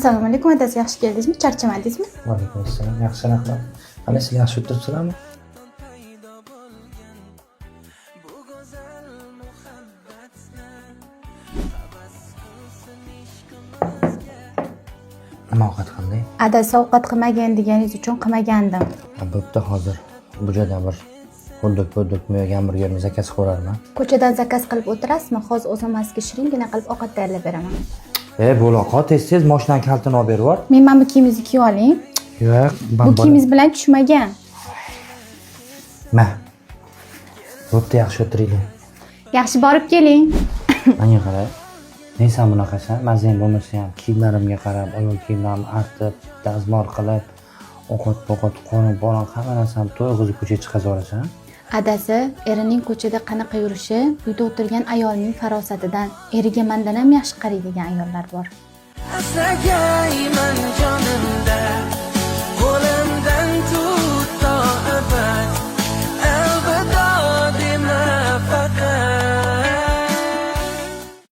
Assalomu alaykum, adasi, yaxshi keldingizmi? Charchamadingizmi? Va alaykum assalom. Yaxshi rahmat. Ana sizlar yaxshi o'tiribsizlarmi? Nima ovqat qildi? Adasi ovqat qilmagan deganingiz uchun qilmagandim. Bo'pti, hozir bujadan bir huduk hamburgerni zakaz ko'rarman. Ko'chadan zakaz qilib o'tirasizmi? Hozir o'zim sizga shiringina qilib ovqat tayyorlab beraman. Bo'loqa tez mashinaning kaltini olib berib yubor. Men mana bu kiyimingizni kiyib oling. Yo'q, Bu kiyimingiz bilan tushmagan. Ma. Bo'pti, yaxshi o'tiringlar. Yaxshi borib keling. Menga qara. Neysa bunaqasan, mazang bo'lmasa ham kiyimlarimga qarab, ayol kiyimlarimni artib, dazmor qilib, ovqat qonib, bolan hamma narsani to'yg'izib ko'chaga chiqazib olasan. Adasi, erining ko'chada qanaqa yurishi, uyda o'tirgan ayolning farosatidan, eriga mendan ham yaxshi qaraydigan ayollar bor.